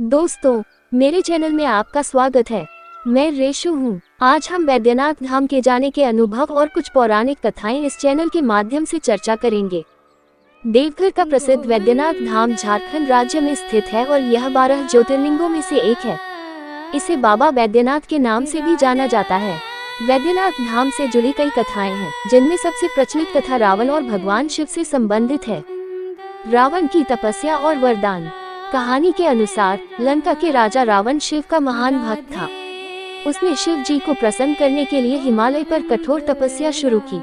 दोस्तों, मेरे चैनल में आपका स्वागत है। मैं रेशु हूँ। आज हम वैद्यनाथ धाम के जाने के अनुभव और कुछ पौराणिक कथाएं इस चैनल के माध्यम से चर्चा करेंगे। देवघर का प्रसिद्ध वैद्यनाथ धाम झारखंड राज्य में स्थित है और यह 12 ज्योतिर्लिंगों में से एक है। इसे बाबा वैद्यनाथ के नाम से भी जाना जाता है। वैद्यनाथ धाम से जुड़ी कई कथाएं हैं, जिनमें सबसे प्रचलित कथा रावण और भगवान शिव से संबंधित है। रावण की तपस्या और वरदान। कहानी के अनुसार लंका के राजा रावण शिव का महान भक्त था। उसने शिव जी को प्रसन्न करने के लिए हिमालय पर कठोर तपस्या शुरू की।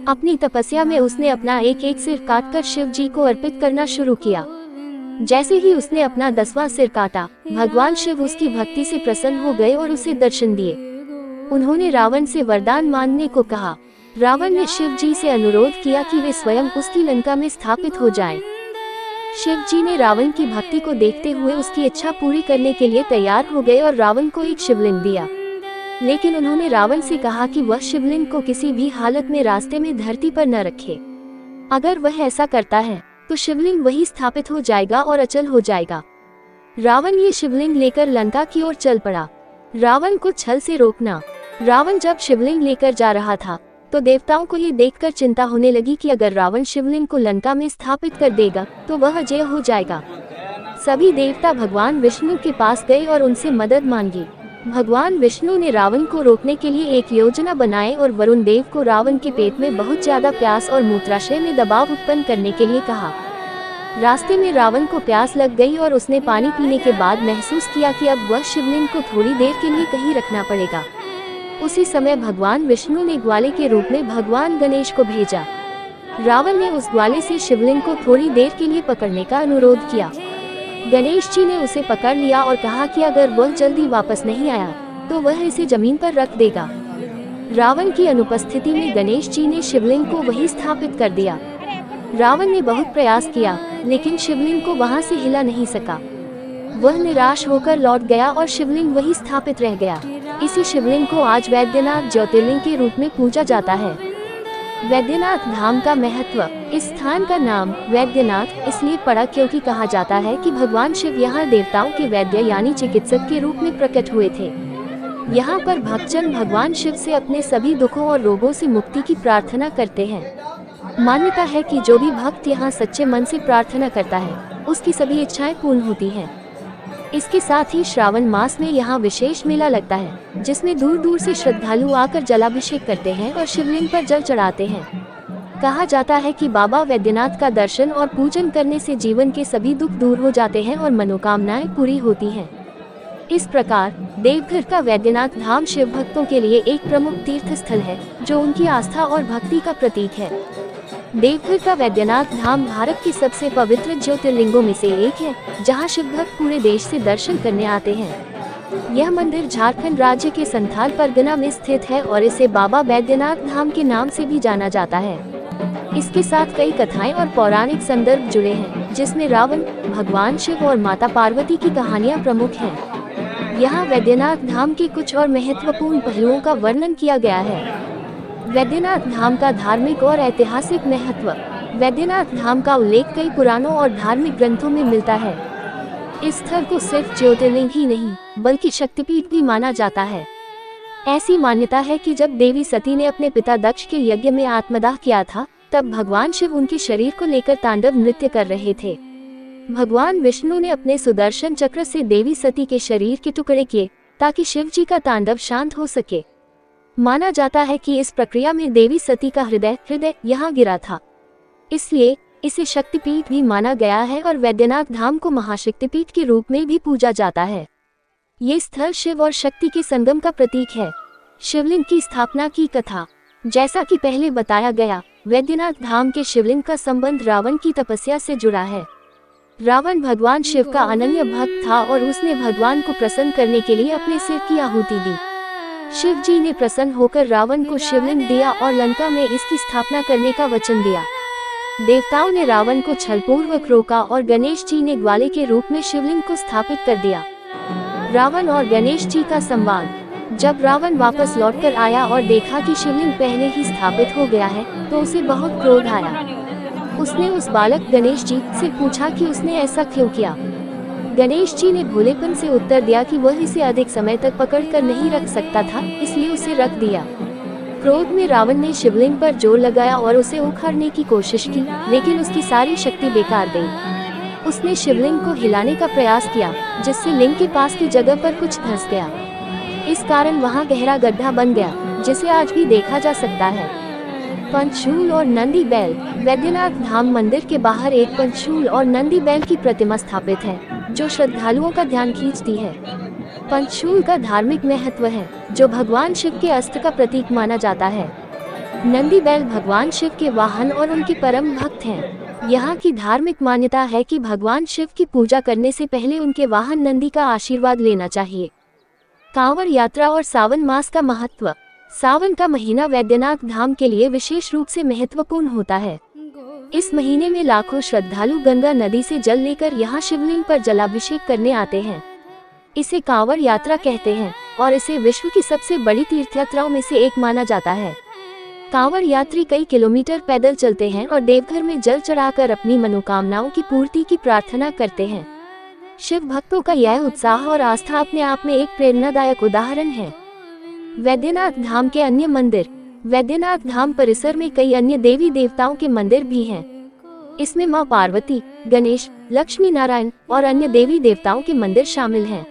अपनी तपस्या में उसने अपना एक एक सिर काटकर शिव जी को अर्पित करना शुरू किया। जैसे ही उसने अपना 10वां सिर काटा, भगवान शिव उसकी भक्ति से प्रसन्न हो गए और उसे दर्शन दिए। उन्होंने रावण से वरदान मांगने को कहा। रावण ने शिव जी से अनुरोध किया कि वे स्वयं उसकी लंका में स्थापित हो जाएं। शिव जी ने रावण की भक्ति को देखते हुए उसकी इच्छा पूरी करने के लिए तैयार हो गए और रावण को एक शिवलिंग दिया। लेकिन उन्होंने रावण से कहा कि वह शिवलिंग को किसी भी हालत में रास्ते में धरती पर न रखे। अगर वह ऐसा करता है तो शिवलिंग वही स्थापित हो जाएगा और अचल हो जाएगा। रावण ये शिवलिंग लेकर लंका की ओर चल पड़ा। रावण को छल से रोकना। रावण जब शिवलिंग लेकर जा रहा था तो देवताओं को ये देखकर चिंता होने लगी कि अगर रावण शिवलिंग को लंका में स्थापित कर देगा तो वह अजय हो जाएगा। सभी देवता भगवान विष्णु के पास गए और उनसे मदद मांगी। भगवान विष्णु ने रावण को रोकने के लिए एक योजना बनाई और वरुण देव को रावण के पेट में बहुत ज्यादा प्यास और मूत्राशय में दबाव उत्पन्न करने के लिए कहा। रास्ते में रावण को प्यास लग गई और उसने पानी पीने के बाद महसूस किया कि अब वह शिवलिंग को थोड़ी देर के लिए कहीं रखना पड़ेगा। उसी समय भगवान विष्णु ने ग्वाले के रूप में भगवान गणेश को भेजा। रावण ने उस ग्वाले से शिवलिंग को थोड़ी देर के लिए पकड़ने का अनुरोध किया। गणेश जी ने उसे पकड़ लिया और कहा कि अगर वह जल्दी वापस नहीं आया तो वह इसे जमीन पर रख देगा। रावण की अनुपस्थिति में गणेश जी ने शिवलिंग को वहीं स्थापित कर दिया। रावण ने बहुत प्रयास किया, लेकिन शिवलिंग को वहां से हिला नहीं सका। वह निराश होकर लौट गया और शिवलिंग वहीं स्थापित रह गया। इसी शिवलिंग को आज वैद्यनाथ ज्योतिर्लिंग के रूप में पूजा जाता है। वैद्यनाथ धाम का महत्व। इस स्थान का नाम वैद्यनाथ इसलिए पड़ा क्योंकि कहा जाता है कि भगवान शिव यहाँ देवताओं के वैद्य यानी चिकित्सक के रूप में प्रकट हुए थे। यहाँ पर भक्तजन भगवान शिव से अपने सभी दुखों और रोगों से मुक्ति की प्रार्थना करते हैं। मान्यता है कि जो भी भक्त यहाँ सच्चे मन से प्रार्थना करता है, उसकी सभी इच्छाएं पूर्ण होती हैं। इसके साथ ही श्रावण मास में यहाँ विशेष मेला लगता है, जिसमें दूर दूर से श्रद्धालु आकर जलाभिषेक करते हैं और शिवलिंग पर जल चढ़ाते हैं। कहा जाता है कि बाबा वैद्यनाथ का दर्शन और पूजन करने से जीवन के सभी दुख दूर हो जाते हैं और मनोकामनाएं पूरी होती हैं। इस प्रकार देवघर का वैद्यनाथ धाम शिव भक्तों के लिए एक प्रमुख तीर्थ स्थल है, जो उनकी आस्था और भक्ति का प्रतीक है। देवघर का वैद्यनाथ धाम भारत के सबसे पवित्र ज्योतिर्लिंगों में से एक है, जहां शिव भक्त पूरे देश से दर्शन करने आते हैं। यह मंदिर झारखंड राज्य के संथाल परगना में स्थित है और इसे बाबा वैद्यनाथ धाम के नाम से भी जाना जाता है। इसके साथ कई कथाएं और पौराणिक संदर्भ जुड़े हैं, जिसमें रावण, भगवान शिव और माता पार्वती की कहानियां प्रमुख हैं। यहाँ वैद्यनाथ धाम के कुछ और महत्वपूर्ण पहलुओं का वर्णन किया गया है। वैद्यनाथ धाम का धार्मिक और ऐतिहासिक महत्व। वैद्यनाथ धाम का उल्लेख कई पुराणों और धार्मिक ग्रंथों में मिलता है। इस स्थल को सिर्फ ज्योतिर्लिंग ही नहीं, बल्कि शक्तिपीठ भी माना जाता है। ऐसी मान्यता है कि जब देवी सती ने अपने पिता दक्ष के यज्ञ में आत्मदाह किया था, तब भगवान शिव उनके शरीर को लेकर तांडव नृत्य कर रहे थे। भगवान विष्णु ने अपने सुदर्शन चक्र से देवी सती के शरीर के टुकड़े किए, ताकि शिव जी का तांडव शांत हो सके। माना जाता है कि इस प्रक्रिया में देवी सती का हृदय यहाँ गिरा था, इसलिए इसे शक्तिपीठ भी माना गया है और वैद्यनाथ धाम को महाशक्तिपीठ के रूप में भी पूजा जाता है। ये स्थल शिव और शक्ति के संगम का प्रतीक है। शिवलिंग की स्थापना की कथा। जैसा कि पहले बताया गया, वैद्यनाथ धाम के शिवलिंग का संबंध रावण की तपस्या से जुड़ा है। रावण भगवान शिव का अनन्य भक्त था और उसने भगवान को प्रसन्न करने के लिए अपने सिर की आहुति दी। शिव जी ने प्रसन्न होकर रावण को शिवलिंग दिया और लंका में इसकी स्थापना करने का वचन दिया। देवताओं ने रावण को छलपूर्वक रोका और गणेश जी ने ग्वाले के रूप में शिवलिंग को स्थापित कर दिया। रावण और गणेश जी का संवाद। जब रावण वापस लौटकर आया और देखा कि शिवलिंग पहले ही स्थापित हो गया है, तो उसे बहुत क्रोध आया। उसने उस बालक गणेश जी से पूछा कि उसने ऐसा क्यों किया। गणेश जी ने भोलेपन से उत्तर दिया कि वह इसे अधिक समय तक पकड़कर नहीं रख सकता था, इसलिए उसे रख दिया। क्रोध में रावण ने शिवलिंग पर जोर लगाया और उसे उखाड़ने की कोशिश की, लेकिन उसकी सारी शक्ति बेकार गई। उसने शिवलिंग को हिलाने का प्रयास किया, जिससे लिंग के पास की जगह पर कुछ धंस गया। इस कारण वहां गहरा गड्ढा बन गया, जिसे आज भी देखा जा सकता है। पंचशूल और नंदी बैल। वैद्यनाथ धाम मंदिर के बाहर एक पंचशूल और नंदी बैल की प्रतिमा स्थापित है, जो श्रद्धालुओं का ध्यान खींचती है। पंचशूल का धार्मिक महत्व है, जो भगवान शिव के अस्त्र का प्रतीक माना जाता है। नंदी बैल भगवान शिव के वाहन और उनके परम भक्त हैं। यहाँ की धार्मिक मान्यता है कि भगवान शिव की पूजा करने से पहले उनके वाहन नंदी का आशीर्वाद लेना चाहिए। कांवड़ यात्रा और सावन मास का महत्व। सावन का महीना वैद्यनाथ धाम के लिए विशेष रूप से महत्वपूर्ण होता है। इस महीने में लाखों श्रद्धालु गंगा नदी से जल लेकर यहाँ शिवलिंग पर जलाभिषेक करने आते हैं। इसे कांवड़ यात्रा कहते हैं और इसे विश्व की सबसे बड़ी तीर्थयात्राओं में से एक माना जाता है। कांवड़ यात्री कई किलोमीटर पैदल चलते हैं और देवघर में जल चढ़ाकर अपनी मनोकामनाओं की पूर्ति की प्रार्थना करते हैं। शिव भक्तों का यह उत्साह और आस्था अपने आप में एक प्रेरणादायक उदाहरण है। वैद्यनाथ धाम के अन्य मंदिर। वैद्यनाथ धाम परिसर में कई अन्य देवी देवताओं के मंदिर भी हैं। इसमें मां पार्वती, गणेश, लक्ष्मी नारायण और अन्य देवी देवताओं के मंदिर शामिल हैं।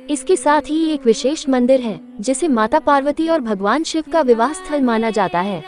इसके साथ ही एक विशेष मंदिर है, जिसे माता पार्वती और भगवान शिव का विवाह स्थल माना जाता है।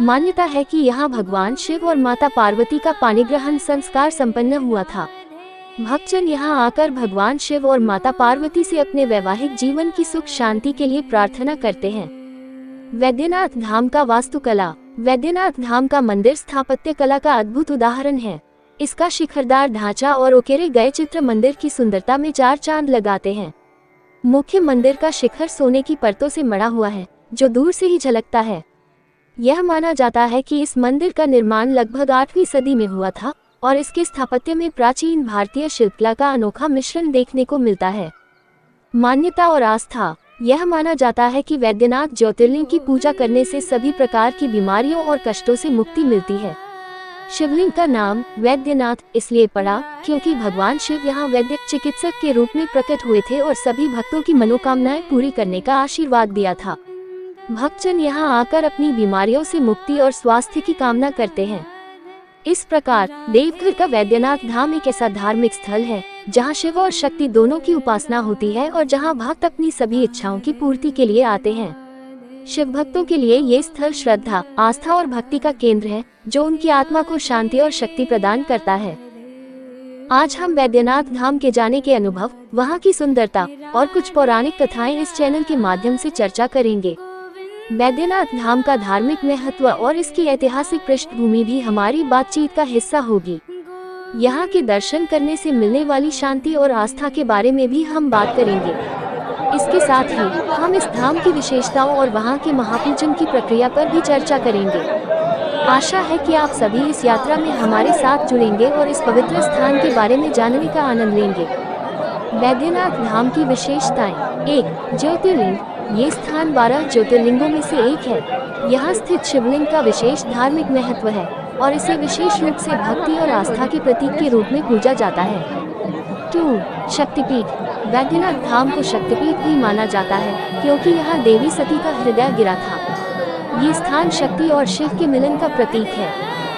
मान्यता है कि यहाँ भगवान शिव और माता पार्वती का पाणिग्रहण संस्कार संपन्न हुआ था। भक्तजन यहाँ आकर भगवान शिव और माता पार्वती से अपने वैवाहिक जीवन की सुख शांति के लिए प्रार्थना करते हैं। वैद्यनाथ धाम का वास्तुकला। वैद्यनाथ धाम का मंदिर स्थापत्य कला का अद्भुत उदाहरण है। इसका शिखरदार ढांचा और उकेरे गए चित्र मंदिर की सुंदरता में चार चांद लगाते हैं। मुख्य मंदिर का शिखर सोने की परतों से मढ़ा हुआ है, जो दूर से ही झलकता है। यह माना जाता है कि इस मंदिर का निर्माण लगभग 8वीं सदी में हुआ था और इसके स्थापत्य में प्राचीन भारतीय शिल्पकला का अनोखा मिश्रण देखने को मिलता है। मान्यता और आस्था। यह माना जाता है कि वैद्यनाथ ज्योतिर्लिंग की पूजा करने से सभी प्रकार की बीमारियों और कष्टों से मुक्ति मिलती है। शिवलिंग का नाम वैद्यनाथ इसलिए पड़ा क्योंकि भगवान शिव यहाँ वैद्य चिकित्सक के रूप में प्रकट हुए थे और सभी भक्तों की मनोकामनाएं पूरी करने का आशीर्वाद दिया था। भक्तजन यहाँ आकर अपनी बीमारियों से मुक्ति और स्वास्थ्य की कामना करते हैं। इस प्रकार देवघर का वैद्यनाथ धाम एक ऐसा धार्मिक स्थल है जहाँ शिव और शक्ति दोनों की उपासना होती है और जहाँ भक्त अपनी सभी इच्छाओं की पूर्ति के लिए आते हैं। शिव भक्तों के लिए ये स्थल श्रद्धा, आस्था और भक्ति का केंद्र है, जो उनकी आत्मा को शांति और शक्ति प्रदान करता है। आज हम वैद्यनाथ धाम के जाने के अनुभव, वहाँ की सुंदरता और कुछ पौराणिक कथाएं इस चैनल के माध्यम से चर्चा करेंगे। वैद्यनाथ धाम का धार्मिक महत्व और इसकी ऐतिहासिक पृष्ठभूमि भी हमारी बातचीत का हिस्सा होगी। यहाँ के दर्शन करने से मिलने वाली शांति और आस्था के बारे में भी हम बात करेंगे। इसके साथ ही हम इस धाम की विशेषताओं और वहाँ के महापूजन की प्रक्रिया पर भी चर्चा करेंगे। आशा है कि आप सभी इस यात्रा में हमारे साथ जुड़ेंगे और इस पवित्र स्थान के बारे में जानने का आनंद लेंगे। वैद्यनाथ धाम की विशेषताएं। 1. ज्योतिर्लिंग। ये स्थान 12 ज्योतिर्लिंगों में से एक है। यहाँ स्थित शिवलिंग का विशेष धार्मिक महत्व है और इसे विशेष रूप से भक्ति और आस्था के प्रतीक के रूप में पूजा जाता है। 2. शक्तिपीठ। वैद्यनाथ धाम को शक्तिपीठ भी माना जाता है क्योंकि यहाँ देवी सती का हृदय गिरा था। ये स्थान शक्ति और शिव के मिलन का प्रतीक है।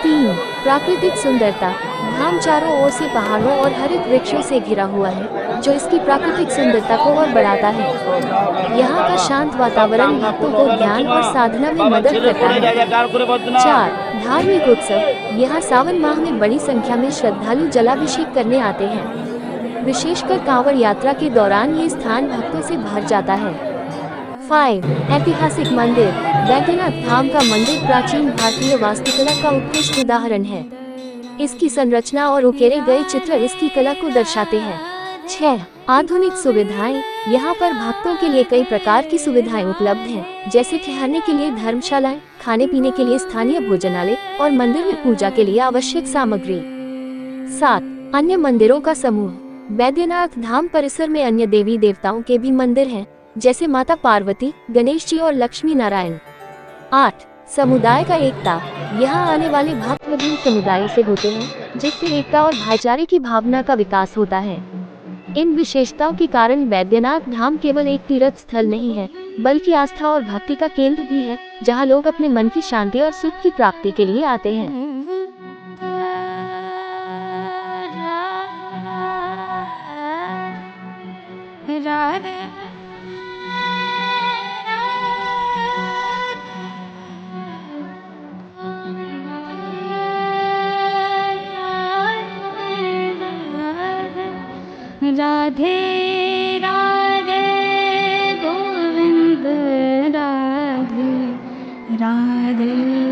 3. प्राकृतिक सुंदरता। धाम चारों ओर से पहाड़ों और हरित वृक्षों से घिरा हुआ है, जो इसकी प्राकृतिक सुंदरता को और बढ़ाता है। यहाँ का शांत वातावरण भक्तों को ध्यान और साधना में मदद करता है। 4. धार्मिक उत्सव। यहाँ सावन माह में बड़ी संख्या में श्रद्धालु जलाभिषेक करने आते हैं। विशेषकर कांवड़ यात्रा के दौरान ये स्थान भक्तों से भर जाता है। 5. ऐतिहासिक मंदिर। वैद्यनाथ धाम का मंदिर प्राचीन भारतीय वास्तुकला का उत्कृष्ट उदाहरण है। इसकी संरचना और उकेरे गए चित्र इसकी कला को दर्शाते हैं। 6. आधुनिक सुविधाएं। यहाँ पर भक्तों के लिए कई प्रकार की सुविधाएं उपलब्ध हैं, जैसे ठहरने के लिए धर्मशालाएं, खाने पीने के लिए स्थानीय भोजनालय और मंदिर में पूजा के लिए आवश्यक सामग्री। 7. अन्य मंदिरों का समूह। वैद्यनाथ धाम परिसर में अन्य देवी देवताओं के भी मंदिर हैं, जैसे माता पार्वती, गणेश जी और लक्ष्मी नारायण। 8. समुदाय का एकता। यहाँ आने वाले भक्त विभिन्न समुदायों से होते हैं, जिससे एकता और भाईचारे की भावना का विकास होता है। इन विशेषताओं के कारण बैद्यनाथ धाम केवल एक तीर्थ स्थल नहीं है, बल्कि आस्था और भक्ति का केंद्र भी है, जहां लोग अपने मन की शांति और सुख की प्राप्ति के लिए आते हैं। राधे राधे गोविंद राधे राधे।